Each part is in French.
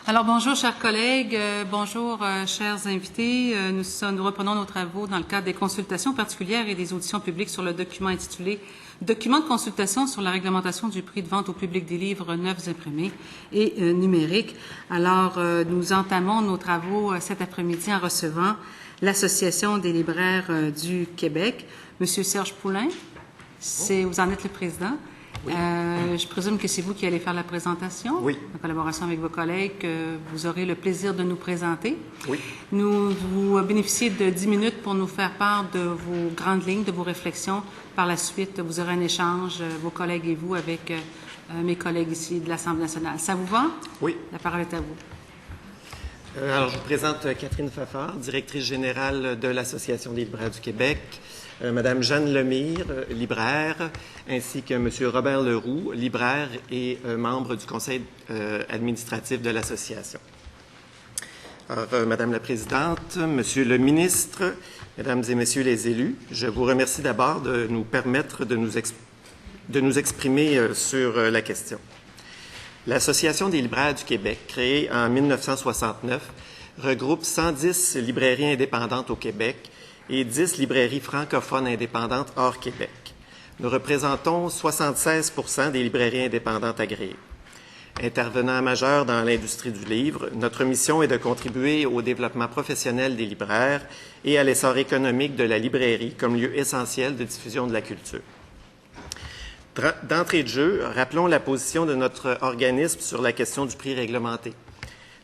Alors, bonjour, chers collègues. Bonjour, chers invités. Nous reprenons nos travaux dans le cadre des consultations particulières et des auditions publiques sur le document intitulé « Document de consultation sur la réglementation du prix de vente au public des livres neufs imprimés et numériques ». Alors, nous entamons nos travaux cet après-midi en recevant l'Association des libraires du Québec. Monsieur Serge Poulain, vous en êtes le président. Oui. Je présume que c'est vous qui allez faire la présentation. Oui. En collaboration avec vos collègues, que vous aurez le plaisir de nous présenter. Oui. Vous bénéficiez de 10 minutes pour nous faire part de vos grandes lignes, de vos réflexions. Par la suite, vous aurez un échange, vos collègues et vous, avec mes collègues ici de l'Assemblée nationale. Ça vous va? Oui. La parole est à vous. Alors, je vous présente Catherine Fafard, directrice générale de l'Association des libraires du Québec, Madame Jeanne Lemire, libraire, ainsi que Monsieur Robert Leroux, libraire et membre du conseil administratif de l'association. Alors, Madame la Présidente, Monsieur le ministre, Mesdames et Messieurs les élus, je vous remercie d'abord de nous permettre de nous exprimer sur la question. L'Association des libraires du Québec, créée en 1969, regroupe 110 librairies indépendantes au Québec et 10 librairies francophones indépendantes hors Québec. Nous représentons 76 % des librairies indépendantes agréées. Intervenant majeur dans l'industrie du livre, notre mission est de contribuer au développement professionnel des libraires et à l'essor économique de la librairie comme lieu essentiel de diffusion de la culture. D'entrée de jeu, rappelons la position de notre organisme sur la question du prix réglementé.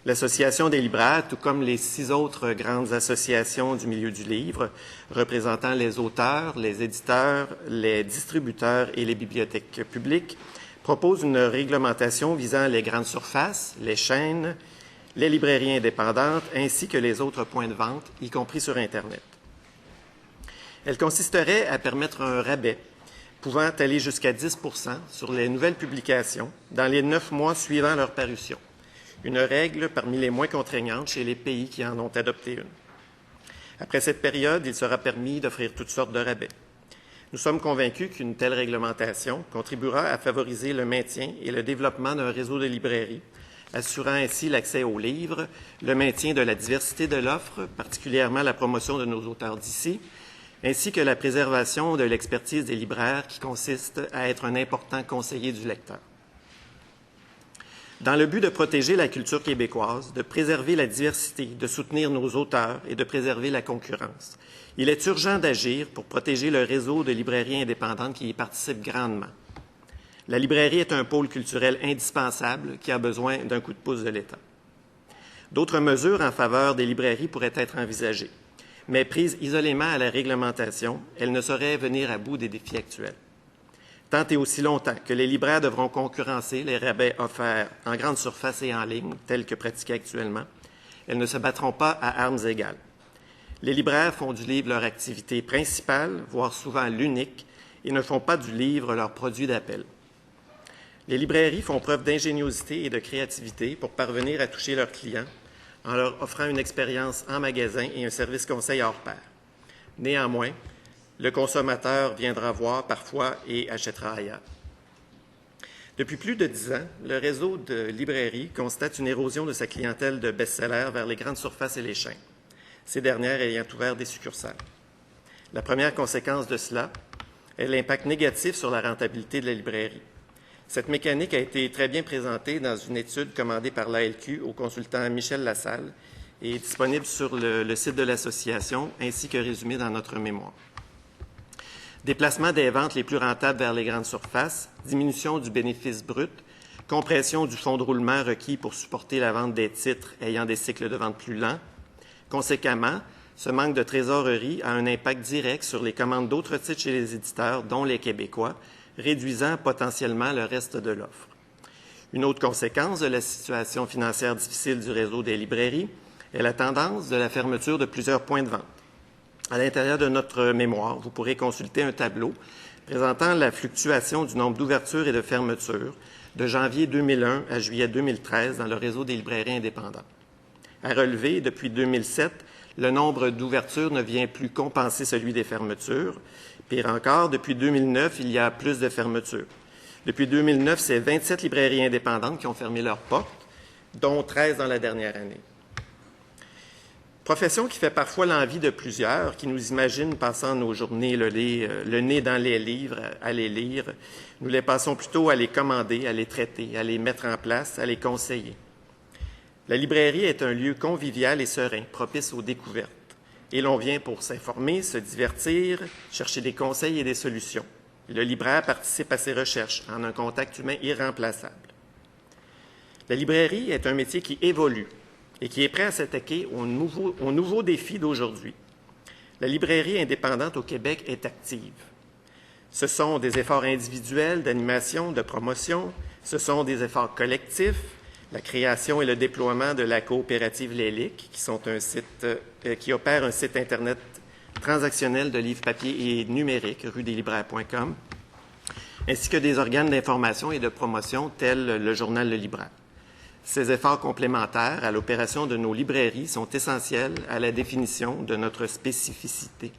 L'Association des libraires, tout comme les 6 autres grandes associations du milieu du livre, représentant les auteurs, les éditeurs, les distributeurs et les bibliothèques publiques, propose une réglementation visant les grandes surfaces, les chaînes, les librairies indépendantes, ainsi que les autres points de vente, y compris sur Internet. Elle consisterait à permettre un rabais pouvant aller jusqu'à 10 % sur les nouvelles publications dans les 9 mois suivant leur parution. Une règle parmi les moins contraignantes chez les pays qui en ont adopté une. Après cette période, il sera permis d'offrir toutes sortes de rabais. Nous sommes convaincus qu'une telle réglementation contribuera à favoriser le maintien et le développement d'un réseau de librairies, assurant ainsi l'accès aux livres, le maintien de la diversité de l'offre, particulièrement la promotion de nos auteurs d'ici, ainsi que la préservation de l'expertise des libraires qui consiste à être un important conseiller du lecteur. Dans le but de protéger la culture québécoise, de préserver la diversité, de soutenir nos auteurs et de préserver la concurrence, il est urgent d'agir pour protéger le réseau de librairies indépendantes qui y participent grandement. La librairie est un pôle culturel indispensable qui a besoin d'un coup de pouce de l'État. D'autres mesures en faveur des librairies pourraient être envisagées, mais prises isolément à la réglementation, elles ne sauraient venir à bout des défis actuels. Tant et aussi longtemps que les libraires devront concurrencer les rabais offerts en grande surface et en ligne, tels que pratiqués actuellement, elles ne se battront pas à armes égales. Les libraires font du livre leur activité principale, voire souvent l'unique, et ne font pas du livre leur produit d'appel. Les librairies font preuve d'ingéniosité et de créativité pour parvenir à toucher leurs clients en leur offrant une expérience en magasin et un service conseil hors pair. Néanmoins, le consommateur viendra voir parfois et achètera ailleurs. Depuis plus de 10 ans, le réseau de librairies constate une érosion de sa clientèle de best-sellers vers les grandes surfaces et les chaînes, ces dernières ayant ouvert des succursales. La première conséquence de cela est l'impact négatif sur la rentabilité de la librairie. Cette mécanique a été très bien présentée dans une étude commandée par l'ALQ au consultant Michel Lassalle et est disponible sur le site de l'association ainsi que résumée dans notre mémoire. Déplacement des ventes les plus rentables vers les grandes surfaces, diminution du bénéfice brut, compression du fonds de roulement requis pour supporter la vente des titres ayant des cycles de vente plus lents. Conséquemment, ce manque de trésorerie a un impact direct sur les commandes d'autres titres chez les éditeurs, dont les Québécois, réduisant potentiellement le reste de l'offre. Une autre conséquence de la situation financière difficile du réseau des librairies est la tendance de la fermeture de plusieurs points de vente. À l'intérieur de notre mémoire, vous pourrez consulter un tableau présentant la fluctuation du nombre d'ouvertures et de fermetures de janvier 2001 à juillet 2013 dans le réseau des librairies indépendantes. À relever, depuis 2007, le nombre d'ouvertures ne vient plus compenser celui des fermetures. Pire encore, depuis 2009, il y a plus de fermetures. Depuis 2009, c'est 27 librairies indépendantes qui ont fermé leurs portes, dont 13 dans la dernière année. Profession qui fait parfois l'envie de plusieurs, qui nous imaginent passant nos journées le nez dans les livres, à les lire. Nous les passons plutôt à les commander, à les traiter, à les mettre en place, à les conseiller. La librairie est un lieu convivial et serein, propice aux découvertes. Et l'on vient pour s'informer, se divertir, chercher des conseils et des solutions. Et le libraire participe à ses recherches en un contact humain irremplaçable. La librairie est un métier qui évolue et qui est prêt à s'attaquer aux nouveaux défis d'aujourd'hui. La librairie indépendante au Québec est active. Ce sont des efforts individuels d'animation, de promotion, ce sont des efforts collectifs, la création et le déploiement de la coopérative Lélic, qui opère un site Internet transactionnel de livres papier et numérique, ruedeslibraires.com, ainsi que des organes d'information et de promotion tels le journal Le Libraire. Ces efforts complémentaires à l'opération de nos librairies sont essentiels à la définition de notre spécificité.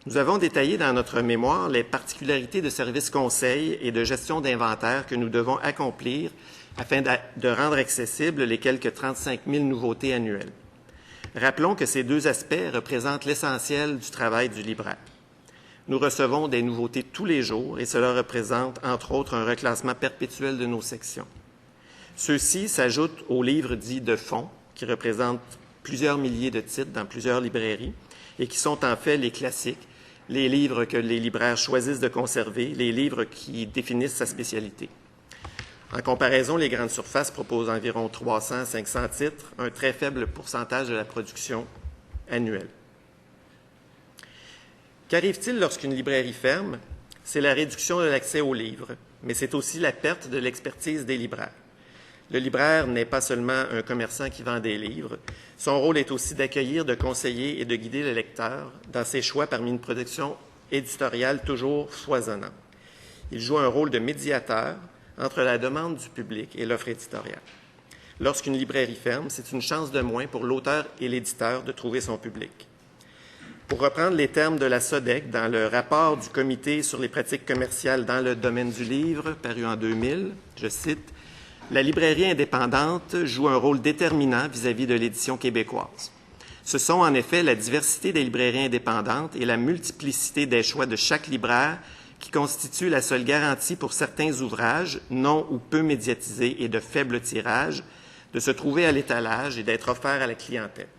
Nous avons détaillé dans notre mémoire les particularités de services conseils et de gestion d'inventaire que nous devons accomplir afin de rendre accessibles les quelques 35 000 nouveautés annuelles. Rappelons que ces deux aspects représentent l'essentiel du travail du libraire. Nous recevons des nouveautés tous les jours et cela représente, entre autres, un reclassement perpétuel de nos sections. Ceux-ci s'ajoutent aux livres dits de fond, qui représentent plusieurs milliers de titres dans plusieurs librairies et qui sont en fait les classiques, les livres que les libraires choisissent de conserver, les livres qui définissent sa spécialité. En comparaison, les grandes surfaces proposent environ 300-500 titres, un très faible pourcentage de la production annuelle. Qu'arrive-t-il lorsqu'une librairie ferme? C'est la réduction de l'accès aux livres, mais c'est aussi la perte de l'expertise des libraires. Le libraire n'est pas seulement un commerçant qui vend des livres. Son rôle est aussi d'accueillir, de conseiller et de guider le lecteur dans ses choix parmi une production éditoriale toujours foisonnante. Il joue un rôle de médiateur entre la demande du public et l'offre éditoriale. Lorsqu'une librairie ferme, c'est une chance de moins pour l'auteur et l'éditeur de trouver son public. Pour reprendre les termes de la SODEC dans le rapport du Comité sur les pratiques commerciales dans le domaine du livre, paru en 2000, je cite, « La librairie indépendante joue un rôle déterminant vis-à-vis de l'édition québécoise. Ce sont en effet la diversité des librairies indépendantes et la multiplicité des choix de chaque libraire qui constituent la seule garantie pour certains ouvrages, non ou peu médiatisés et de faible tirage, de se trouver à l'étalage et d'être offerts à la clientèle. »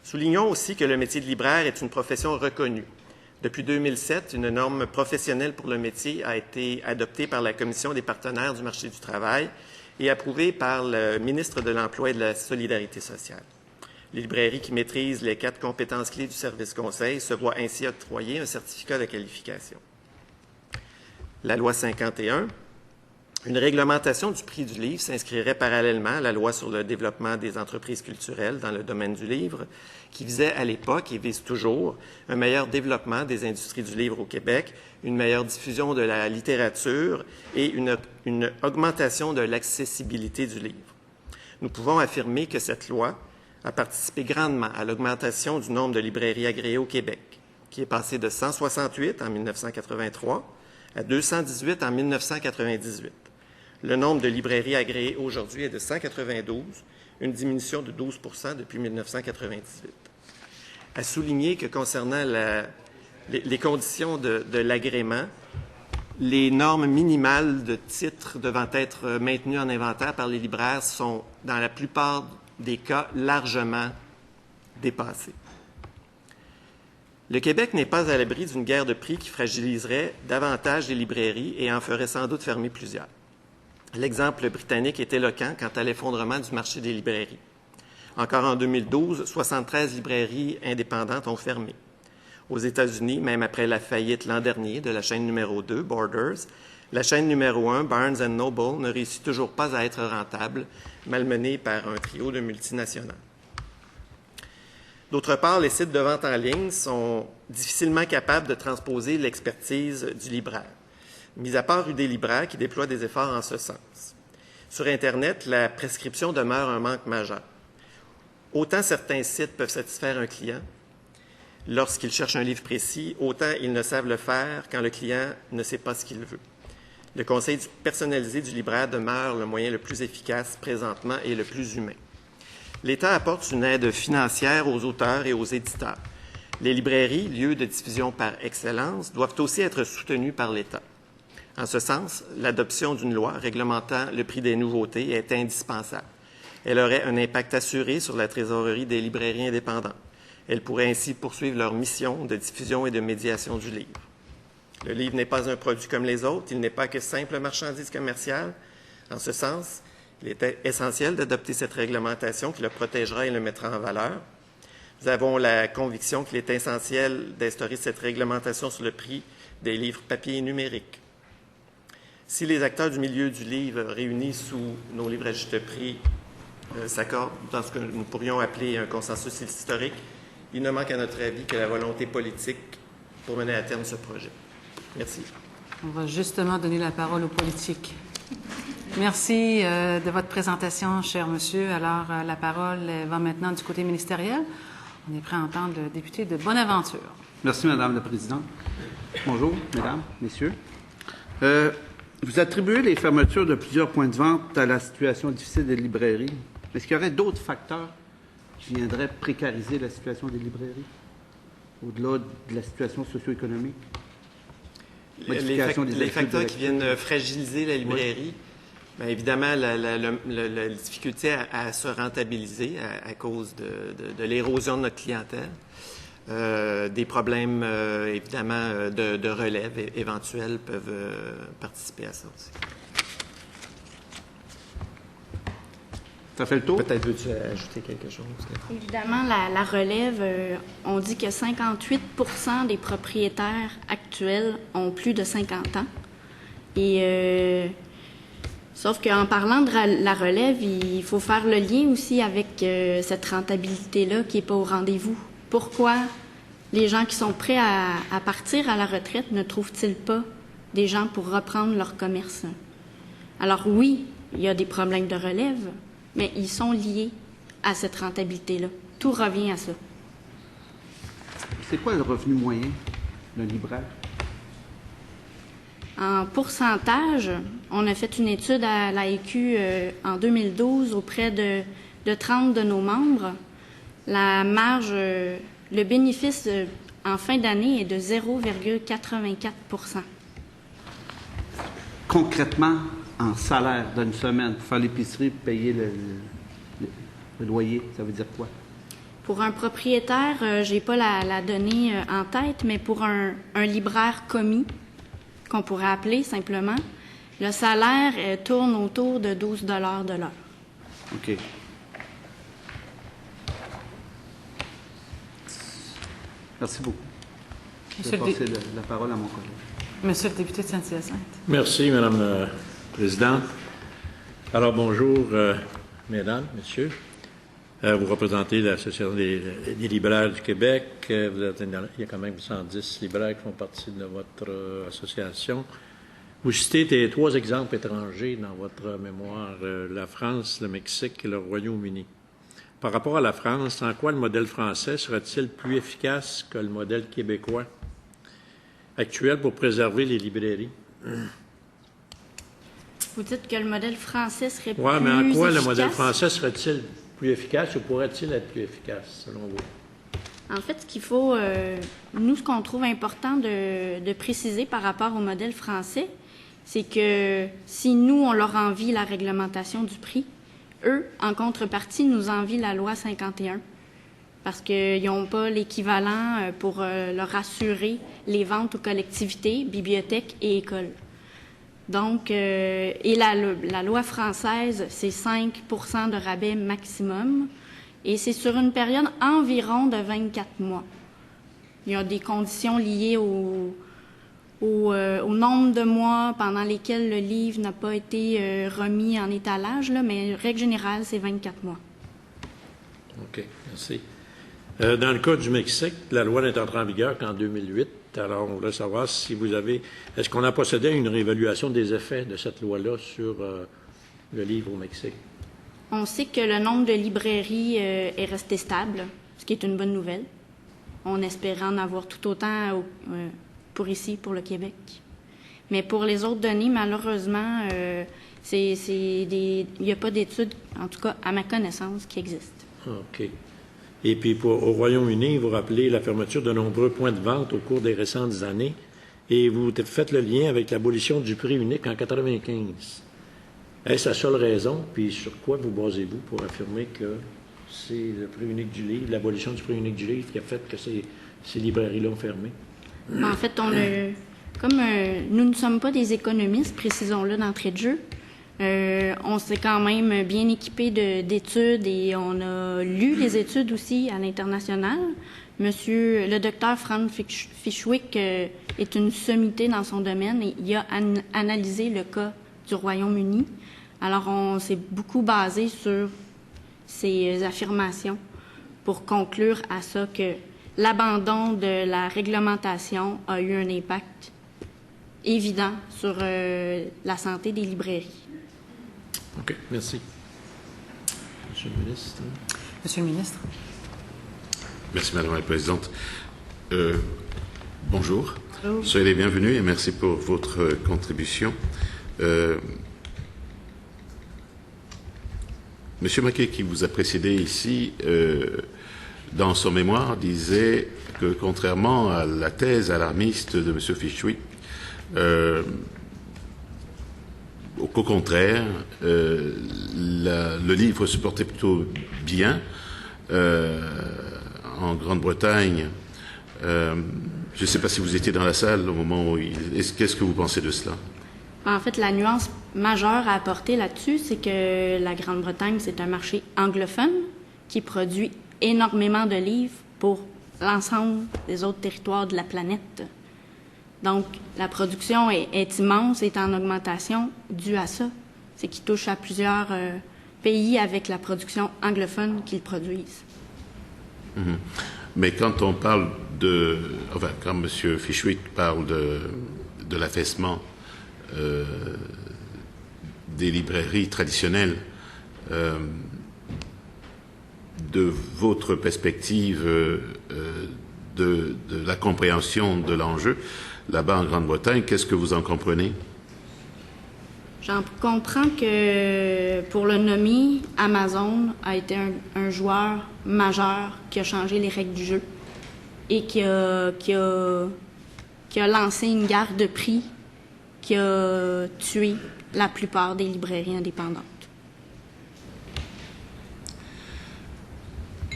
Soulignons aussi que le métier de libraire est une profession reconnue. Depuis 2007, une norme professionnelle pour le métier a été adoptée par la Commission des partenaires du marché du travail et approuvée par le ministre de l'Emploi et de la Solidarité sociale. Les librairies qui maîtrisent les 4 compétences clés du service conseil se voient ainsi octroyer un certificat de qualification. La loi 51, une réglementation du prix du livre s'inscrirait parallèlement à la loi sur le développement des entreprises culturelles dans le domaine du livre, qui visait à l'époque et vise toujours un meilleur développement des industries du livre au Québec, une meilleure diffusion de la littérature et une augmentation de l'accessibilité du livre. Nous pouvons affirmer que cette loi a participé grandement à l'augmentation du nombre de librairies agréées au Québec, qui est passé de 168 en 1983 à 218 en 1998. Le nombre de librairies agréées aujourd'hui est de 192, une diminution de 12 % depuis 1998. À souligner que concernant les conditions de l'agrément, les normes minimales de titres devant être maintenues en inventaire par les libraires sont, dans la plupart des cas, largement dépassées. Le Québec n'est pas à l'abri d'une guerre de prix qui fragiliserait davantage les librairies et en ferait sans doute fermer plusieurs. L'exemple britannique est éloquent quant à l'effondrement du marché des librairies. Encore en 2012, 73 librairies indépendantes ont fermé. Aux États-Unis, même après la faillite l'an dernier de la chaîne numéro 2, Borders, la chaîne numéro 1, Barnes & Noble, ne réussit toujours pas à être rentable, malmenée par un trio de multinationales. D'autre part, les sites de vente en ligne sont difficilement capables de transposer l'expertise du libraire, mis à part des libraires qui déploient des efforts en ce sens. Sur Internet, la prescription demeure un manque majeur. Autant certains sites peuvent satisfaire un client lorsqu'il cherche un livre précis, autant ils ne savent le faire quand le client ne sait pas ce qu'il veut. Le conseil personnalisé du libraire demeure le moyen le plus efficace présentement et le plus humain. L'État apporte une aide financière aux auteurs et aux éditeurs. Les librairies, lieux de diffusion par excellence, doivent aussi être soutenues par l'État. En ce sens, l'adoption d'une loi réglementant le prix des nouveautés est indispensable. Elle aurait un impact assuré sur la trésorerie des librairies indépendantes. Elle pourrait ainsi poursuivre leur mission de diffusion et de médiation du livre. Le livre n'est pas un produit comme les autres, il n'est pas que simple marchandise commerciale. En ce sens, il est essentiel d'adopter cette réglementation qui le protégera et le mettra en valeur. Nous avons la conviction qu'il est essentiel d'instaurer cette réglementation sur le prix des livres papier et numériques. Si les acteurs du milieu du livre réunis sous nos livragistes de prix s'accordent dans ce que nous pourrions appeler un consensus historique, il ne manque à notre avis que la volonté politique pour mener à terme ce projet. Merci. On va justement donner la parole aux politiques. Merci de votre présentation, cher monsieur. Alors, la parole va maintenant du côté ministériel. On est prêt à entendre le député de Bonaventure. Merci, Madame la Présidente. Bonjour, Mesdames, Messieurs. Vous attribuez les fermetures de plusieurs points de vente à la situation difficile des librairies. Est-ce qu'il y aurait d'autres facteurs qui viendraient précariser la situation des librairies, au-delà de la situation socio-économique? Les facteurs qui viennent fragiliser la librairie, bien évidemment, la difficulté à se rentabiliser à cause de l'érosion de notre clientèle, des problèmes, évidemment, de relève éventuels peuvent participer à ça aussi. Ça fait le tour? Peut-être veux-tu ajouter quelque chose? Évidemment, la relève, on dit que 58 % des propriétaires actuels ont plus de 50 ans. Et sauf qu'en parlant de la relève, il faut faire le lien aussi avec cette rentabilité-là qui n'est pas au rendez-vous. Pourquoi les gens qui sont prêts à partir à la retraite ne trouvent-ils pas des gens pour reprendre leur commerce? Alors oui, il y a des problèmes de relève, mais ils sont liés à cette rentabilité-là. Tout revient à ça. C'est quoi le revenu moyen d'un libraire? En pourcentage, on a fait une étude à l'AEQ en 2012 auprès de 30 de nos membres. La marge, le bénéfice en fin d'année est de 0,84 %. Concrètement, en salaire d'une semaine, pour faire l'épicerie, pour payer le loyer, ça veut dire quoi? Pour un propriétaire, je n'ai pas la donnée en tête, mais pour un libraire commis, qu'on pourrait appeler simplement, le salaire tourne autour de 12 $ de l'heure. OK. Merci beaucoup. Je vais passer la parole à mon collègue. Monsieur le député de Saint-Hyacinthe. Merci, Madame la Présidente. Alors, bonjour, Mesdames, Messieurs. Vous représentez l'Association des libraires du Québec. Il y a quand même 110 libraires qui font partie de votre association. Vous citez 3 exemples étrangers dans votre mémoire, la France, le Mexique et le Royaume-Uni. Par rapport à la France, en quoi le modèle français serait-il plus efficace que le modèle québécois actuel pour préserver les librairies? Vous dites que le modèle français serait plus efficace? Oui, mais en quoi le modèle français serait-il plus efficace ou pourrait-il être plus efficace, selon vous? En fait, ce qu'il faut, nous, ce qu'on trouve important de préciser par rapport au modèle français, c'est que si nous, on leur envie la réglementation du prix, eux, en contrepartie, nous envient la loi 51 parce qu'ils n'ont pas l'équivalent pour leur assurer les ventes aux collectivités, bibliothèques et écoles. Donc, et la loi française, c'est 5 % de rabais maximum et c'est sur une période environ de 24 mois. Il y a des conditions liées au nombre de mois pendant lesquels le livre n'a pas été remis en étalage, là, mais règle générale, c'est 24 mois. OK, merci. Dans le cas du Mexique, la loi n'est entrée en vigueur qu'en 2008. Alors, on voudrait savoir si vous avez... Est-ce qu'on a procédé à une réévaluation des effets de cette loi-là sur le livre au Mexique? On sait que le nombre de librairies est resté stable, ce qui est une bonne nouvelle. On espérait en avoir tout autant pour ici, pour le Québec. Mais pour les autres données, malheureusement, il n'y a pas d'études, en tout cas à ma connaissance, qui existent. OK. Et puis, au Royaume-Uni, vous rappelez la fermeture de nombreux points de vente au cours des récentes années et vous faites le lien avec l'abolition du prix unique en 1995. Est-ce la seule raison? Puis sur quoi vous basez-vous pour affirmer que c'est le prix unique du livre, l'abolition du prix unique du livre qui a fait que ces librairies-là ont fermé? En fait, nous ne sommes pas des économistes, précisons-le d'entrée de jeu. On s'est quand même bien équipé d'études et on a lu des études aussi à l'international. Le docteur Franz Fischwick est une sommité dans son domaine et il a analysé le cas du Royaume-Uni. Alors, on s'est beaucoup basé sur ces affirmations pour conclure à ça que l'abandon de la réglementation a eu un impact évident sur la santé des librairies. OK, merci. Monsieur le ministre. Monsieur le ministre. Merci, Madame la Présidente. Bonjour. Bonjour. Soyez les bienvenus et merci pour votre contribution. Monsieur Mackay, qui vous a précédé ici, dans son mémoire, disait que contrairement à la thèse alarmiste de Monsieur Fischwick, au contraire, le livre se portait plutôt bien. En Grande-Bretagne, je ne sais pas si vous étiez dans la salle au moment où qu'est-ce que vous pensez de cela? En fait, la nuance majeure à apporter là-dessus, c'est que la Grande-Bretagne, c'est un marché anglophone qui produit énormément de livres pour l'ensemble des autres territoires de la planète. Donc, la production est immense, est en augmentation due à ça. C'est qu'il touche à plusieurs pays avec la production anglophone qu'ils produisent. Mm-hmm. Mais quand on parle quand M. Fischwick parle de l'affaissement des librairies traditionnelles, de votre perspective de la compréhension de l'enjeu, là-bas en Grande-Bretagne, qu'est-ce que vous en comprenez? J'en comprends que, pour le nommer, Amazon a été un joueur majeur qui a changé les règles du jeu et qui a lancé une guerre de prix qui a tué la plupart des librairies indépendantes.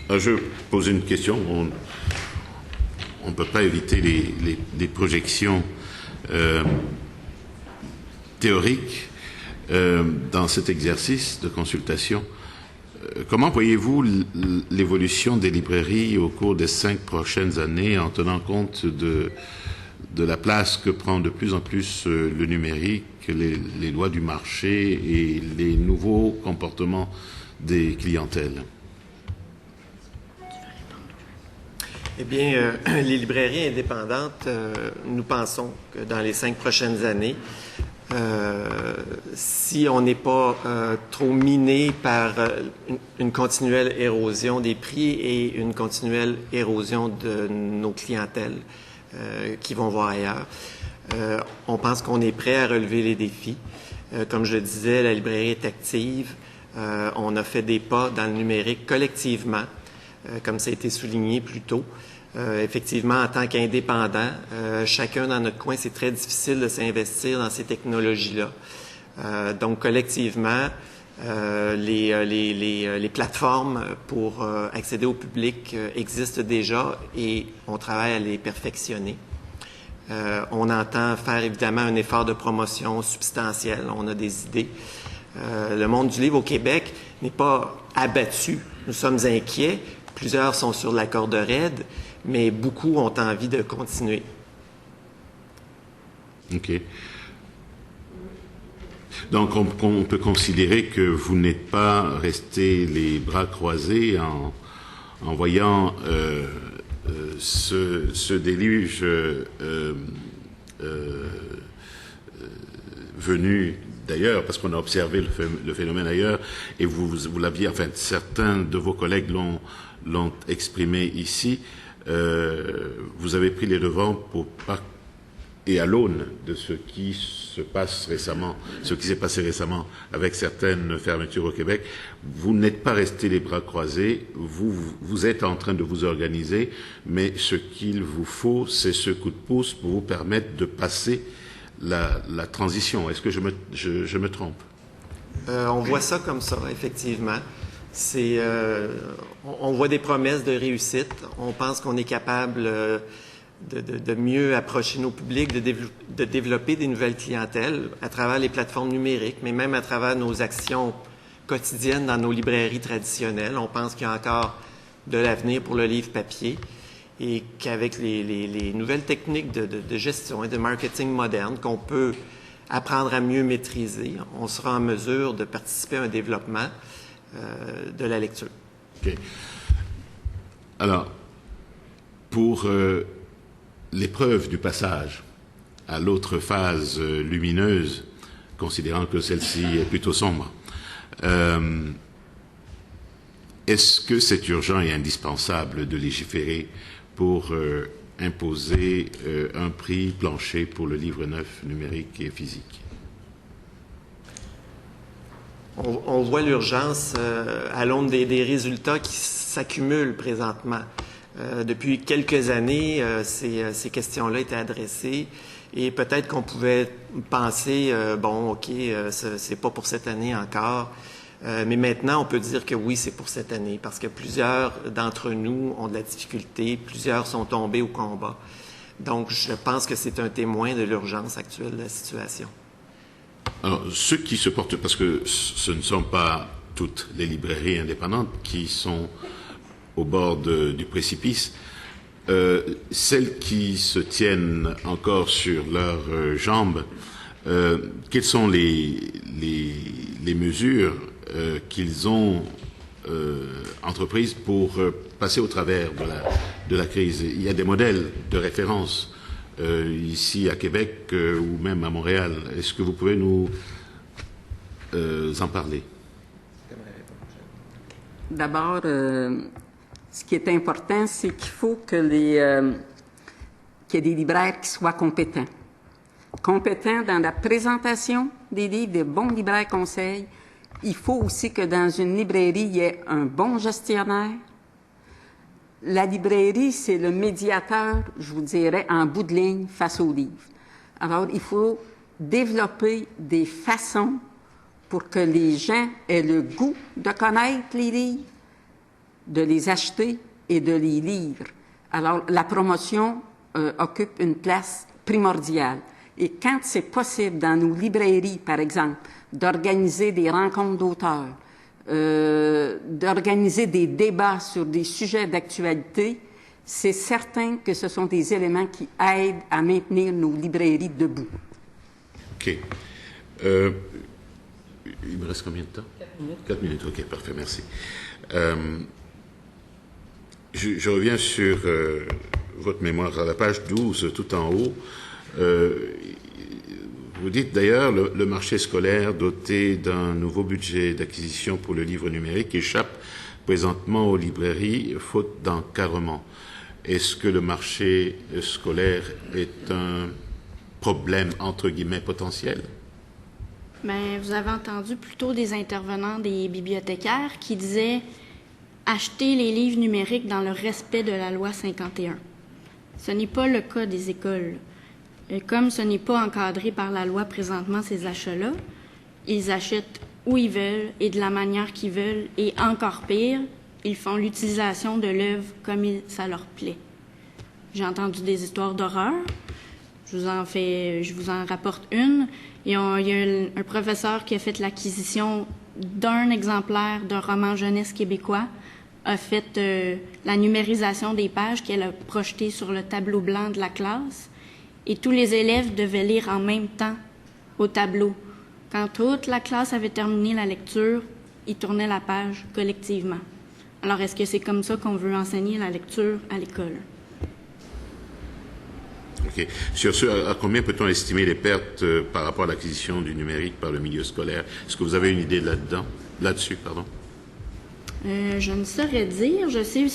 Je pose une question. On ne peut pas éviter les projections théoriques dans cet exercice de consultation. Comment voyez-vous l'évolution des librairies au cours des 5 prochaines années en tenant compte de la place que prend de plus en plus le numérique, les lois du marché et les nouveaux comportements des clientèles? Eh bien, les librairies indépendantes, nous pensons que dans les 5 prochaines années, si on n'est pas trop miné par une continuelle érosion des prix et une continuelle érosion de nos clientèles qui vont voir ailleurs, on pense qu'on est prêt à relever les défis. Comme je le disais, la librairie est active. On a fait des pas dans le numérique collectivement, comme ça a été souligné plus tôt. Effectivement, en tant qu'indépendant, chacun dans notre coin, c'est très difficile de s'investir dans ces technologies-là. Donc, collectivement, les plateformes pour accéder au public existent déjà et on travaille à les perfectionner. On entend faire évidemment un effort de promotion substantiel. On a des idées. Le monde du livre au Québec n'est pas abattu. Nous sommes inquiets. Plusieurs sont sur la corde raide, mais beaucoup ont envie de continuer. OK. Donc, on peut considérer que vous n'êtes pas resté les bras croisés en voyant ce déluge venu d'ailleurs, parce qu'on a observé le phénomène ailleurs, et vous l'aviez, enfin, certains de vos collègues l'ont exprimé ici. Vous avez pris les devants pour pas et à l'aune de ce qui se passe récemment, ce qui s'est passé récemment avec certaines fermetures au Québec, vous n'êtes pas resté les bras croisés, vous êtes en train de vous organiser, mais ce qu'il vous faut, c'est ce coup de pouce pour vous permettre de passer la transition. Est-ce que je me trompe? On voit ça comme ça, effectivement. On voit des promesses de réussite. On pense qu'on est capable de mieux approcher nos publics, de développer des nouvelles clientèles à travers les plateformes numériques, mais même à travers nos actions quotidiennes dans nos librairies traditionnelles. On pense qu'il y a encore de l'avenir pour le livre papier et qu'avec les nouvelles techniques de gestion et de marketing moderne qu'on peut apprendre à mieux maîtriser, on sera en mesure de participer à un développement de la lecture. OK. Alors, pour l'épreuve du passage à l'autre phase lumineuse, considérant que celle-ci est plutôt sombre, est-ce que c'est urgent et indispensable de légiférer pour imposer un prix plancher pour le livre neuf numérique et physique? On voit l'urgence à l'aune des résultats qui s'accumulent présentement. Depuis quelques années, ces questions-là étaient adressées et peut-être qu'on pouvait penser, bon, OK, c'est pas pour cette année encore, mais maintenant, on peut dire que oui, c'est pour cette année parce que plusieurs d'entre nous ont de la difficulté, plusieurs sont tombés au combat. Donc, je pense que c'est un témoin de l'urgence actuelle de la situation. Alors, ceux qui se portent, parce que ce ne sont pas toutes les librairies indépendantes qui sont au bord du précipice, celles qui se tiennent encore sur leurs jambes, quelles sont les mesures qu'ils ont entreprises pour passer au travers de la crise? Il y a des modèles de référence ici à Québec ou même à Montréal. Est-ce que vous pouvez nous en parler? D'abord, ce qui est important, c'est qu'il faut que qu'il y ait des libraires qui soient compétents. Compétents dans la présentation des livres, des bons libraires conseils. Il faut aussi que dans une librairie, il y ait un bon gestionnaire. La librairie, c'est le médiateur, je vous dirais, en bout de ligne face aux livres. Alors, il faut développer des façons pour que les gens aient le goût de connaître les livres, de les acheter et de les lire. Alors, la promotion occupe une place primordiale. Et quand c'est possible dans nos librairies, par exemple, d'organiser des rencontres d'auteurs, d'organiser des débats sur des sujets d'actualité, c'est certain que ce sont des éléments qui aident à maintenir nos librairies debout. OK. Il me reste combien de temps? 4 minutes. 4 minutes, OK, parfait, merci. Je reviens sur votre mémoire, à la page 12, tout en haut. Vous dites d'ailleurs, le marché scolaire doté d'un nouveau budget d'acquisition pour le livre numérique échappe présentement aux librairies, faute d'encadrement. Est-ce que le marché scolaire est un problème, entre guillemets, potentiel? Bien, vous avez entendu plutôt des intervenants des bibliothécaires qui disaient acheter les livres numériques dans le respect de la loi 51. Ce n'est pas le cas des écoles. Et comme ce n'est pas encadré par la loi présentement, ces achats-là, ils achètent où ils veulent et de la manière qu'ils veulent. Et encore pire, ils font l'utilisation de l'œuvre comme ça leur plaît. J'ai entendu des histoires d'horreur. Je vous en rapporte une. Il y a un professeur qui a fait l'acquisition d'un exemplaire d'un roman jeunesse québécois, a fait la numérisation des pages qu'elle a projetées sur le tableau blanc de la classe. Et tous les élèves devaient lire en même temps au tableau. Quand toute la classe avait terminé la lecture, ils tournaient la page collectivement. Alors, est-ce que c'est comme ça qu'on veut enseigner la lecture à l'école? OK. Sur ce, à combien peut-on estimer les pertes par rapport à l'acquisition du numérique par le milieu scolaire? Est-ce que vous avez une idée là-dessus, pardon? Je ne saurais dire. Je sais,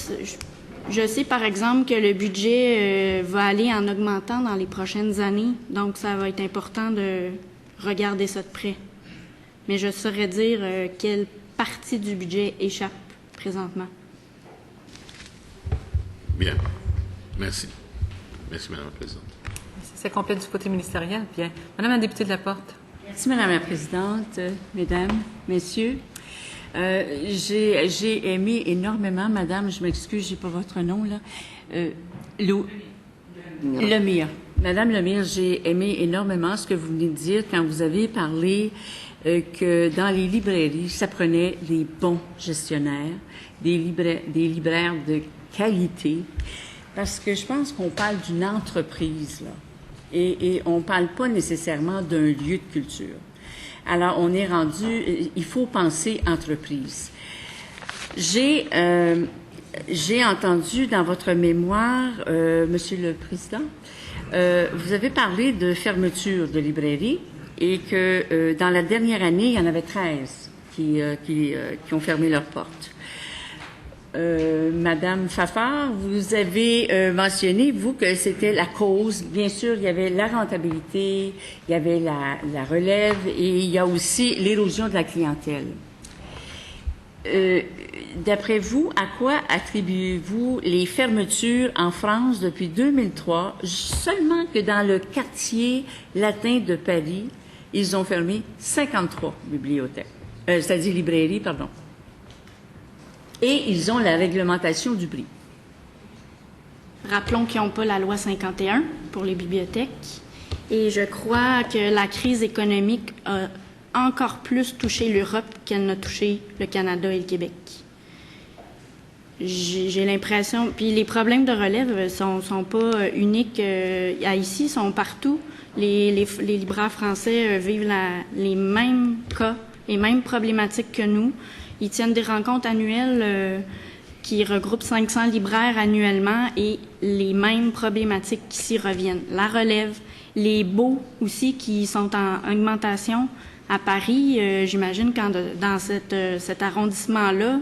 Je sais, par exemple, que le budget va aller en augmentant dans les prochaines années. Donc, ça va être important de regarder ça de près. Mais je saurais dire quelle partie du budget échappe présentement. Bien. Merci. Merci, Madame la Présidente. C'est complet du côté ministériel. Bien. Madame la députée de la Porte. Merci, Madame la Présidente, Mesdames, Messieurs. J'ai aimé énormément, Madame, je m'excuse, j'ai pas votre nom, là, Lemire. Madame Lemire, j'ai aimé énormément ce que vous venez de dire quand vous avez parlé que dans les librairies, ça prenait les bons gestionnaires, des libraires de qualité, parce que je pense qu'on parle d'une entreprise, là, et on parle pas nécessairement d'un lieu de culture. Alors, on est rendu, il faut penser entreprise. J'ai entendu dans votre mémoire, Monsieur le Président, vous avez parlé de fermeture de librairies et que dans la dernière année, il y en avait 13 qui ont fermé leurs portes. Madame Fafard, vous avez mentionné, vous, que c'était la cause. Bien sûr, il y avait la rentabilité, il y avait la relève et il y a aussi l'érosion de la clientèle. D'après vous, à quoi attribuez-vous les fermetures en France depuis 2003, seulement que dans le quartier latin de Paris, ils ont fermé 53 bibliothèques, c'est-à-dire librairies, pardon. Et ils ont la réglementation du prix. Rappelons qu'ils n'ont pas la loi 51 pour les bibliothèques. Et je crois que la crise économique a encore plus touché l'Europe qu'elle n'a touché le Canada et le Québec. J'ai l'impression... Puis les problèmes de relève sont pas uniques à ici, sont partout. Les libraires français vivent les mêmes cas, les mêmes problématiques que nous. Ils tiennent des rencontres annuelles qui regroupent 500 libraires annuellement et les mêmes problématiques qui s'y reviennent. La relève, les baux aussi qui sont en augmentation. À Paris, j'imagine quand dans cet arrondissement-là,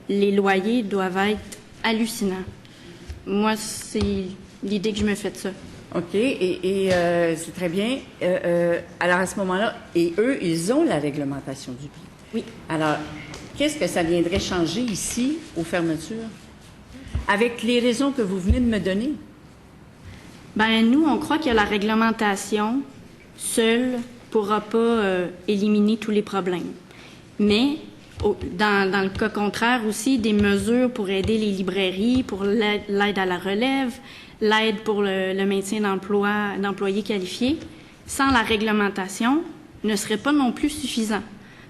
les loyers doivent être hallucinants. Moi, c'est l'idée que je me fais de ça. OK, et c'est très bien. Alors, à ce moment-là, et eux, ils ont la réglementation du prix. Oui. Alors, qu'est-ce que ça viendrait changer ici, aux fermetures, avec les raisons que vous venez de me donner? Ben nous, on croit que la réglementation seule pourra pas éliminer tous les problèmes. Mais dans le cas contraire aussi, des mesures pour aider les librairies, pour l'aide à la relève, l'aide pour le maintien d'employés qualifiés, sans la réglementation, ne serait pas non plus suffisant.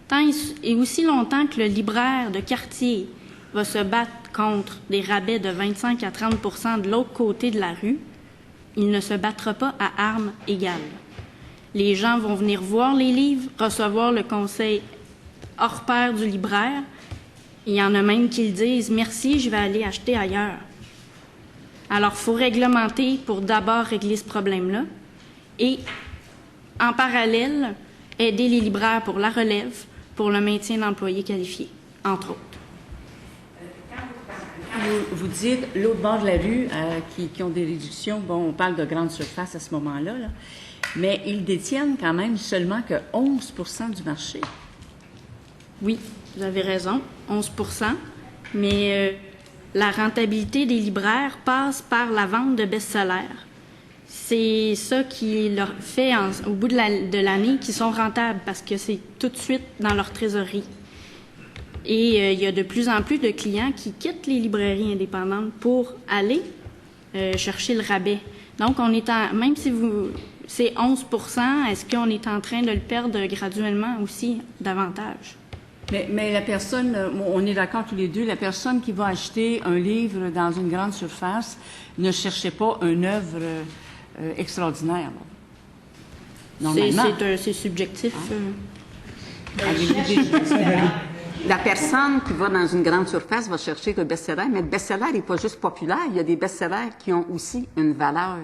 Tant et aussi longtemps que le libraire de quartier va se battre contre des rabais de 25 à 30 de l'autre côté de la rue, il ne se battra pas à armes égales. Les gens vont venir voir les livres, recevoir le conseil hors pair du libraire. Il y en a même qui le disent « Merci, je vais aller acheter ailleurs ». Alors, il faut réglementer pour d'abord régler ce problème-là et, en parallèle, aider les libraires pour la relève, pour le maintien d'employés qualifiés, entre autres. Vous dites l'autre bord de la rue qui ont des réductions, bon, on parle de grandes surfaces à ce moment-là, là, mais ils détiennent quand même seulement que 11 du marché. Oui, vous avez raison, 11 mais la rentabilité des libraires passe par la vente de best-sellers. C'est ça qui leur fait, au bout de l'année, qu'ils sont rentables parce que c'est tout de suite dans leur trésorerie. Et il y a de plus en plus de clients qui quittent les librairies indépendantes pour aller chercher le rabais. Donc, même si c'est 11 est-ce qu'on est en train de le perdre graduellement aussi davantage? Mais la personne, on est d'accord tous les deux, la personne qui va acheter un livre dans une grande surface ne cherchait pas une œuvre extraordinaire. Normalement. C'est subjectif. La personne qui va dans une grande surface va chercher le best-seller, mais le best-seller n'est pas juste populaire, il y a des best-sellers qui ont aussi une valeur.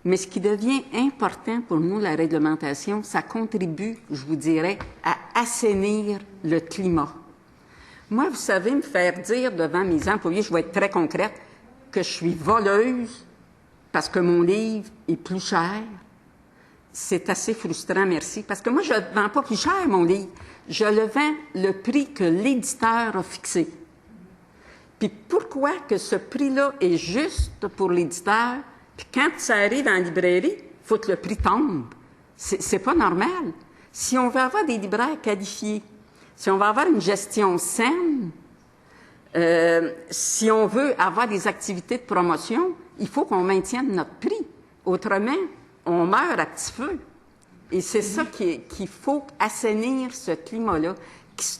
Mais ce qui devient important pour nous, la réglementation, ça contribue, je vous dirais, à assainir le climat. Moi, vous savez, me faire dire devant mes employés, je vais être très concrète, que je suis voleuse parce que mon livre est plus cher, c'est assez frustrant, merci. Parce que moi, je ne vends pas plus cher, mon livre. Je le vends le prix que l'éditeur a fixé. Puis pourquoi que ce prix-là est juste pour l'éditeur, puis quand ça arrive en librairie, il faut que le prix tombe. C'est pas normal. Si on veut avoir des libraires qualifiés, si on veut avoir une gestion saine, si on veut avoir des activités de promotion, il faut qu'on maintienne notre prix. Autrement, on meurt à petit feu. Et c'est ça qu'il faut assainir ce climat-là.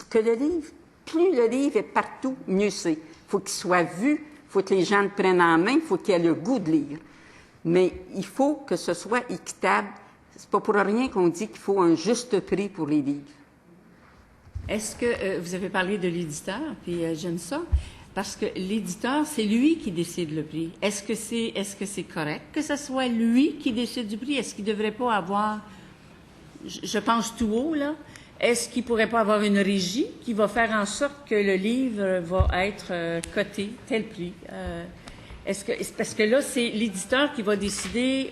Que le livre, plus le livre est partout, mieux c'est. Il faut qu'il soit vu, il faut que les gens le prennent en main, il faut qu'il ait le goût de lire. Mais il faut que ce soit équitable. C'est pas pour rien qu'on dit qu'il faut un juste prix pour les livres. Est-ce que vous avez parlé de l'éditeur, puis j'aime ça, parce que l'éditeur, c'est lui qui décide le prix. Est-ce que c'est correct que ce soit lui qui décide du prix? Est-ce qu'il ne devrait pas avoir, je pense tout haut, là, est-ce qu'il ne pourrait pas avoir une régie qui va faire en sorte que le livre va être coté tel prix? Parce que là, c'est l'éditeur qui va décider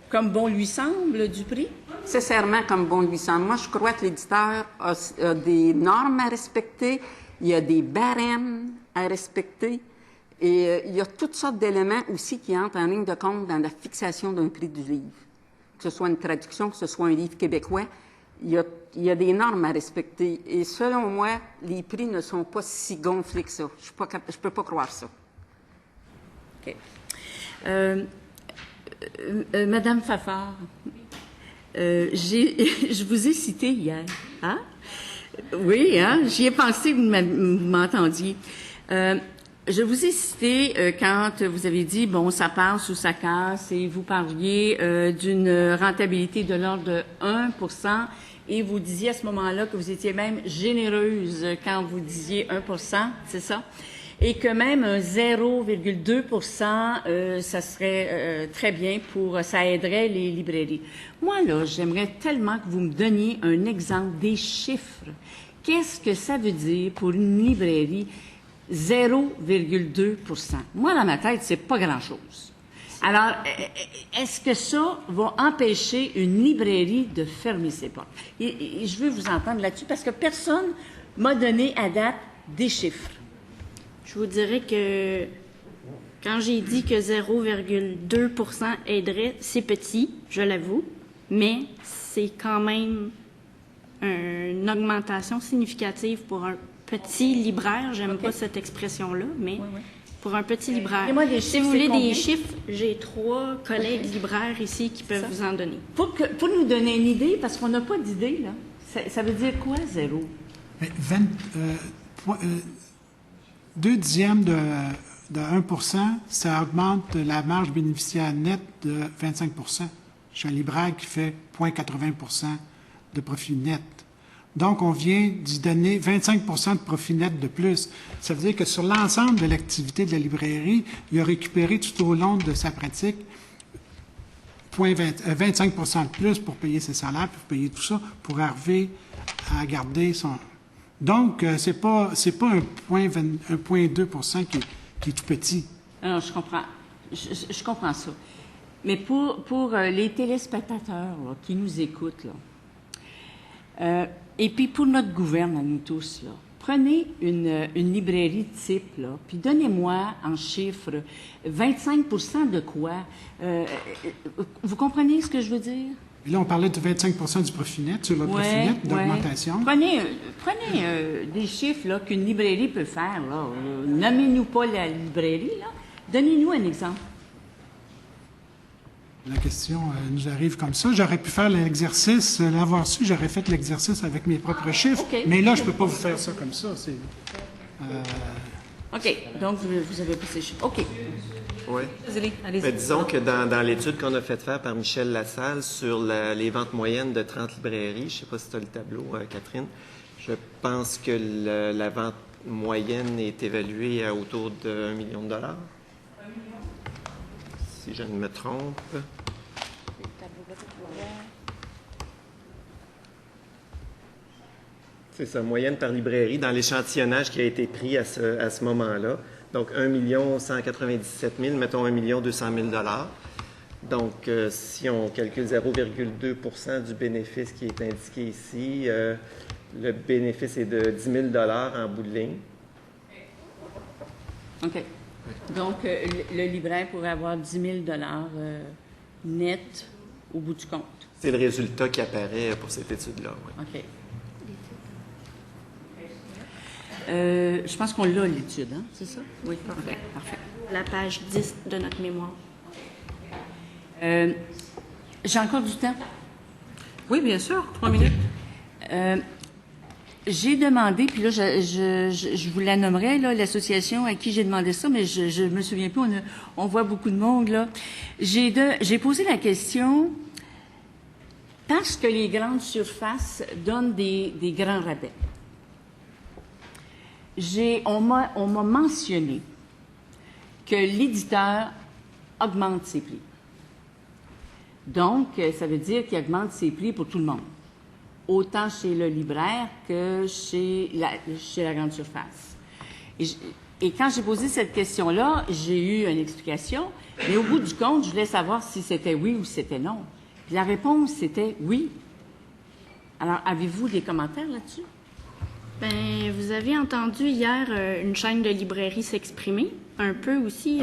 comme bon lui semble du prix? Nécessairement comme bon lui semble. Moi, je crois que l'éditeur a des normes à respecter, il y a des barèmes à respecter, et il y a toutes sortes d'éléments aussi qui entrent en ligne de compte dans la fixation d'un prix du livre. Que ce soit une traduction, que ce soit un livre québécois, il y a des normes à respecter. Et selon moi, les prix ne sont pas si gonflés que ça. Je ne peux pas croire ça. OK. Madame Fafard, je vous ai cité hier. Hein? Oui, hein? J'y ai pensé que vous m'entendiez. Je vous ai cité quand vous avez dit, bon, ça passe ou ça casse, et vous parliez d'une rentabilité de l'ordre de 1%, et vous disiez à ce moment-là que vous étiez même généreuse quand vous disiez 1%, c'est ça? Et que même un 0,2%, ça serait très bien ça aiderait les librairies. Moi, là, j'aimerais tellement que vous me donniez un exemple des chiffres. Qu'est-ce que ça veut dire pour une librairie 0,2%? Moi, dans ma tête, c'est pas grand-chose. Alors, est-ce que ça va empêcher une librairie de fermer ses portes? Et je veux vous entendre là-dessus parce que personne m'a donné à date des chiffres. Je vous dirais que quand j'ai dit que 0,2% aiderait, c'est petit, je l'avoue, mais c'est quand même une augmentation significative pour un petit libraire. J'aime pas cette expression-là, mais pour un petit libraire. Si vous voulez des chiffres, j'ai 3 collègues libraires ici qui peuvent vous en donner. Pour nous donner une idée, parce qu'on n'a pas d'idée, là, ça veut dire quoi, 0? 2 dixièmes de 1%, ça augmente la marge bénéficiaire nette de 25%. Je suis un libraire qui fait 0,80% de profit net. Donc, on vient d'y donner 25% de profit net de plus. Ça veut dire que sur l'ensemble de l'activité de la librairie, il a récupéré tout au long de sa pratique 25% de plus pour payer ses salaires, pour payer tout ça, pour arriver à garder son... Donc, c'est pas 1,2% qui est tout petit. Non, je comprends. Je comprends ça. Mais pour les téléspectateurs là, qui nous écoutent, là, et puis pour notre gouverne à nous tous, là, prenez une librairie type, là, puis donnez-moi en chiffres 25% de quoi? Vous comprenez ce que je veux dire? Là, on parlait de 25% du profit net, sur le profit net d'augmentation. Prenez des chiffres là, qu'une librairie peut faire. Là. Nommez-nous pas la librairie. Là. Donnez-nous un exemple. La question nous arrive comme ça. J'aurais pu faire l'exercice, l'avoir su, j'aurais fait l'exercice avec mes propres chiffres. Okay. Mais là, je ne peux pas vous faire ça comme ça. OK. Donc, vous avez pas ces chiffres. OK. Oui. Allez-y. Disons que dans l'étude qu'on a faite faire par Michel Lassalle sur les ventes moyennes de 30 librairies, je ne sais pas si tu as le tableau, Catherine, je pense que la vente moyenne est évaluée à autour de 1 million de dollars. Si je ne me trompe. C'est ça, moyenne par librairie, dans l'échantillonnage qui a été pris à ce moment-là. Donc, 1 197 000, mettons 1 200 000 $. Donc, si on calcule 0,2 % du bénéfice qui est indiqué ici, le bénéfice est de 10 000 $ en bout de ligne. OK. Donc, le libraire pourrait avoir 10 000 net au bout du compte. C'est le résultat qui apparaît pour cette étude-là. Oui. OK. Je pense qu'on l'a, l'étude, hein? C'est ça? Oui, parfait. Parfait. La page 10 de notre mémoire. J'ai encore du temps? Oui, bien sûr. 3 minutes. J'ai demandé, puis là, je vous la nommerai, là, l'association à qui j'ai demandé ça, mais je me souviens plus, on voit beaucoup de monde, là. J'ai posé la question, parce que les grandes surfaces donnent des grands rabais. On m'a mentionné que l'éditeur augmente ses prix. Donc, ça veut dire qu'il augmente ses prix pour tout le monde, autant chez le libraire que chez la grande surface. Et quand j'ai posé cette question-là, j'ai eu une explication, mais au bout du compte, je voulais savoir si c'était oui ou si c'était non. Puis la réponse, c'était oui. Alors, avez-vous des commentaires là-dessus? Bien, vous avez entendu hier une chaîne de librairie s'exprimer, un peu aussi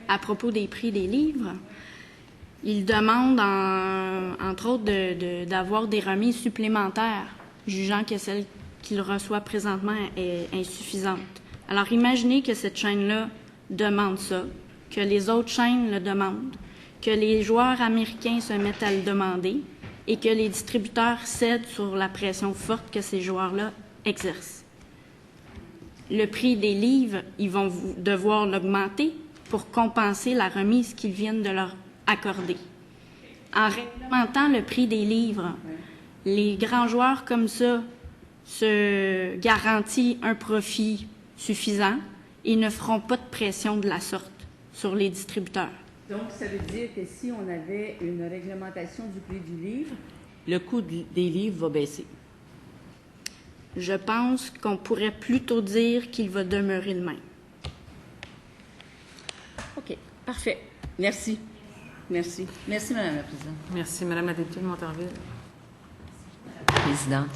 à propos des prix des livres. Ils demandent, entre autres, d'avoir des remises supplémentaires, jugeant que celle qu'ils reçoivent présentement est insuffisante. Alors, imaginez que cette chaîne-là demande ça, que les autres chaînes le demandent, que les joueurs américains se mettent à le demander et que les distributeurs cèdent sur la pression forte que ces joueurs-là exercent. Le prix des livres, ils vont devoir l'augmenter pour compenser la remise qu'ils viennent de leur accorder. En réglementant le prix des livres, les grands joueurs comme ça se garantissent un profit suffisant et ne feront pas de pression de la sorte sur les distributeurs. Donc, ça veut dire que si on avait une réglementation du prix du livre, le coût des livres va baisser. Je pense qu'on pourrait plutôt dire qu'il va demeurer le même. OK, parfait. Merci. Merci. Merci, Mme la Présidente. Merci, Mme la députée de Montarville. Présidente.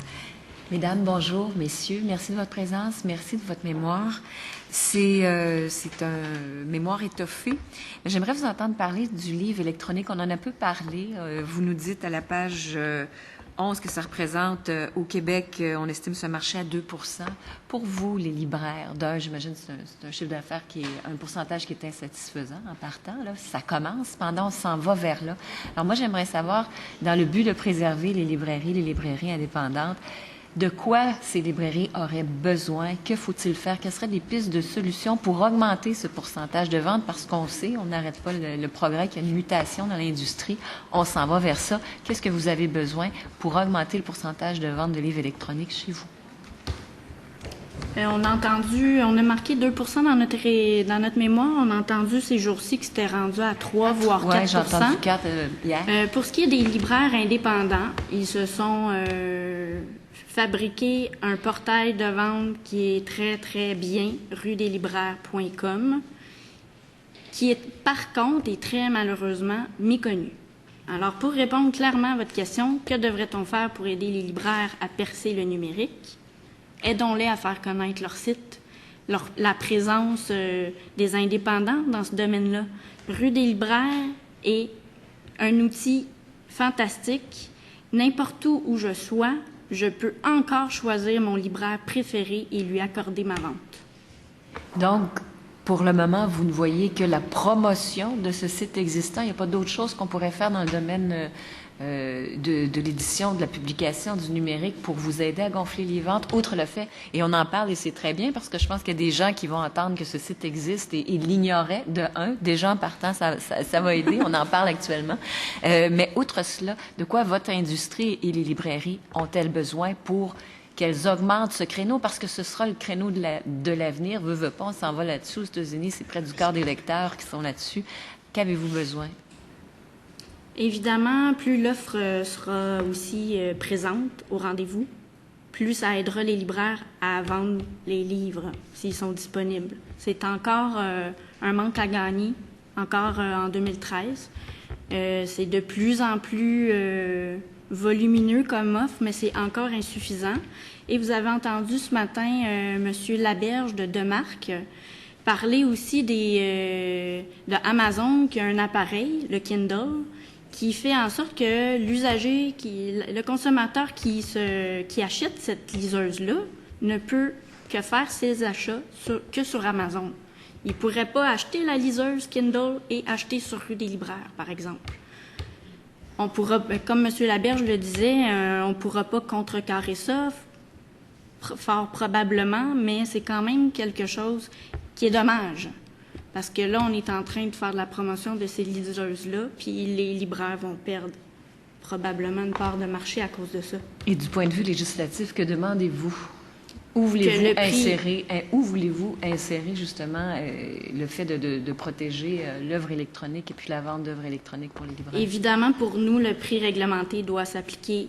Mesdames, bonjour. Messieurs, merci de votre présence. Merci de votre mémoire. C'est un mémoire étoffé. J'aimerais vous entendre parler du livre électronique. On en a peu parlé. Vous nous dites à la page 11 que ça représente au Québec, on estime ce marché à 2 %. Pour vous, les libraires, j'imagine que c'est un chiffre d'affaires qui est un pourcentage qui est insatisfaisant en partant. Là. Ça commence, cependant, on s'en va vers là. Alors moi, j'aimerais savoir, dans le but de préserver les librairies indépendantes, de quoi ces librairies auraient besoin? Que faut-il faire? Quelles seraient des pistes de solutions pour augmenter ce pourcentage de vente? Parce qu'on sait, on n'arrête pas le progrès, qu'il y a une mutation dans l'industrie. On s'en va vers ça. Qu'est-ce que vous avez besoin pour augmenter le pourcentage de vente de livres électroniques chez vous? On a marqué 2 % dans notre mémoire. On a entendu ces jours-ci que c'était rendu à 3 voire 4 Oui, j'ai entendu 4 hier. Pour ce qui est des libraires indépendants, ils se sont fabriqué un portail de vente qui est très, très bien, ruedeslibraires.com, qui est, par contre, et très malheureusement, méconnu. Alors, pour répondre clairement à votre question, que devrait-on faire pour aider les libraires à percer le numérique? Aidons-les à faire connaître leur site, la présence des indépendants dans ce domaine-là. Rue des libraires est un outil fantastique. N'importe où je sois, je peux encore choisir mon libraire préféré et lui accorder ma vente. Donc, pour le moment, vous ne voyez que la promotion de ce site existant. Il n'y a pas d'autre chose qu'on pourrait faire dans le domaine de l'édition, de la publication, du numérique pour vous aider à gonfler les ventes, outre le fait, et on en parle et c'est très bien parce que je pense qu'il y a des gens qui vont entendre que ce site existe et l'ignoraient de un. Déjà en partant, ça va aider, on en parle actuellement. Mais outre cela, de quoi votre industrie et les librairies ont-elles besoin pour qu'elles augmentent ce créneau, parce que ce sera le créneau de l'avenir. Veut pas, on s'en va là-dessus. Aux États-Unis, c'est près du quart des lecteurs qui sont là-dessus. Qu'avez-vous besoin? Évidemment, plus l'offre sera aussi présente au rendez-vous, plus ça aidera les libraires à vendre les livres s'ils sont disponibles. C'est encore un manque à gagner, encore en 2013. C'est de plus en plus volumineux comme offre, mais c'est encore insuffisant. Et vous avez entendu ce matin M. Laberge de Demarque parler aussi de Amazon qui a un appareil, le Kindle, qui fait en sorte que l'usager, le consommateur qui achète cette liseuse-là ne peut que faire ses achats que sur Amazon. Il ne pourrait pas acheter la liseuse Kindle et acheter sur Rue des Libraires, par exemple. On pourra, comme M. Laberge le disait, on ne pourra pas contrecarrer ça, fort probablement, mais c'est quand même quelque chose qui est dommage. Parce que là, on est en train de faire de la promotion de ces liseuses-là, puis les libraires vont perdre probablement une part de marché à cause de ça. Et du point de vue législatif, que demandez-vous? Où voulez-vous insérer justement le fait de protéger l'œuvre électronique et puis la vente d'œuvres électroniques pour les libraires? Évidemment, pour nous, le prix réglementé doit s'appliquer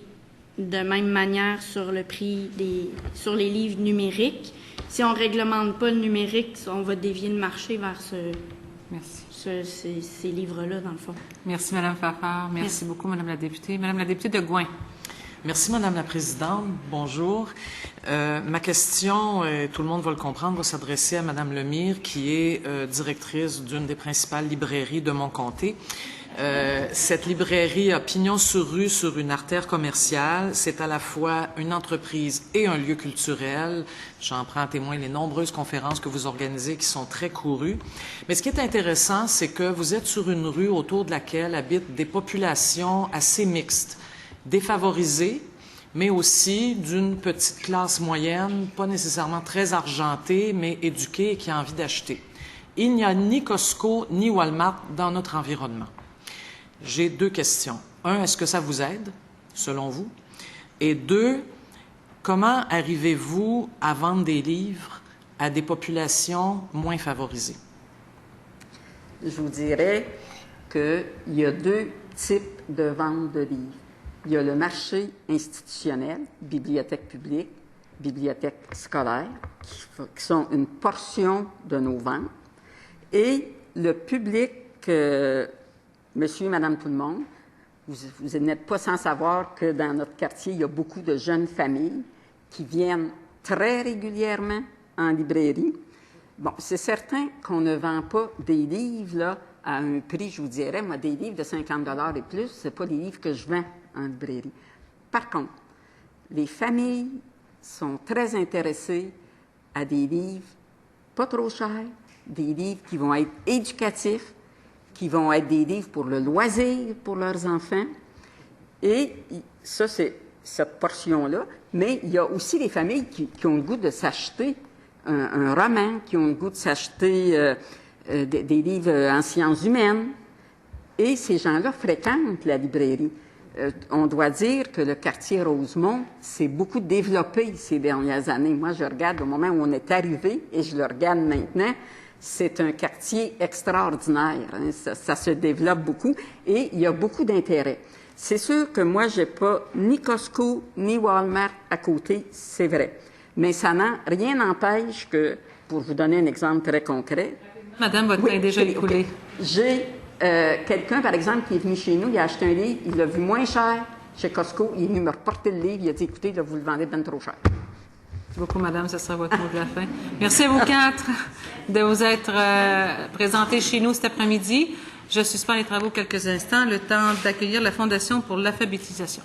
de même manière sur le prix sur les livres numériques. Si on ne réglemente pas le numérique, on va dévier le marché vers ces livres-là, dans le fond. Merci, Mme Fafard. Merci beaucoup, Mme la députée. Mme la députée de Gouin. Merci, Madame la Présidente. Bonjour. Ma question, tout le monde va le comprendre, va s'adresser à Madame Lemire, qui est directrice d'une des principales librairies de mon comté. Cette librairie a pignon sur rue sur une artère commerciale. C'est à la fois une entreprise et un lieu culturel. J'en prends à témoin les nombreuses conférences que vous organisez qui sont très courues. Mais ce qui est intéressant, c'est que vous êtes sur une rue autour de laquelle habitent des populations assez mixtes, défavorisés, mais aussi d'une petite classe moyenne, pas nécessairement très argentée, mais éduquée et qui a envie d'acheter. Il n'y a ni Costco ni Walmart dans notre environnement. J'ai deux questions. Un, est-ce que ça vous aide, selon vous? Et deux, comment arrivez-vous à vendre des livres à des populations moins favorisées? Je vous dirais qu'il y a deux types de vente de livres. Il y a le marché institutionnel, bibliothèques publiques, bibliothèques scolaires, qui sont une portion de nos ventes, et le public, monsieur, madame, tout le monde. Vous n'êtes pas sans savoir que dans notre quartier, il y a beaucoup de jeunes familles qui viennent très régulièrement en librairie. Bon, c'est certain qu'on ne vend pas des livres là, à un prix, je vous dirais, moi, des livres de 50 $ et plus, ce n'est pas des livres que je vends en librairie. Par contre, les familles sont très intéressées à des livres pas trop chers, des livres qui vont être éducatifs, qui vont être des livres pour le loisir pour leurs enfants. Et ça, c'est cette portion-là. Mais il y a aussi les familles qui ont le goût de s'acheter un roman, qui ont le goût de s'acheter des livres en sciences humaines. Et ces gens-là fréquentent la librairie. On doit dire que le quartier Rosemont s'est beaucoup développé ces dernières années. Moi, je regarde au moment où on est arrivé, et je le regarde maintenant, c'est un quartier extraordinaire. Hein. Ça se développe beaucoup et il y a beaucoup d'intérêt. C'est sûr que moi, je n'ai pas ni Costco ni Walmart à côté, c'est vrai. Mais rien n'empêche que, pour vous donner un exemple très concret... Madame, votre temps est déjà écoulé. Okay. J'ai quelqu'un, par exemple, qui est venu chez nous, il a acheté un livre, il l'a vu moins cher chez Costco, il est venu me reporter le livre, il a dit, écoutez, là, vous le vendez bien trop cher. Merci beaucoup, Madame. Ce sera votre mot de la fin. Merci à vous quatre de vous être présentés chez nous cet après-midi. Je suspends les travaux quelques instants, le temps d'accueillir la Fondation pour l'alphabétisation.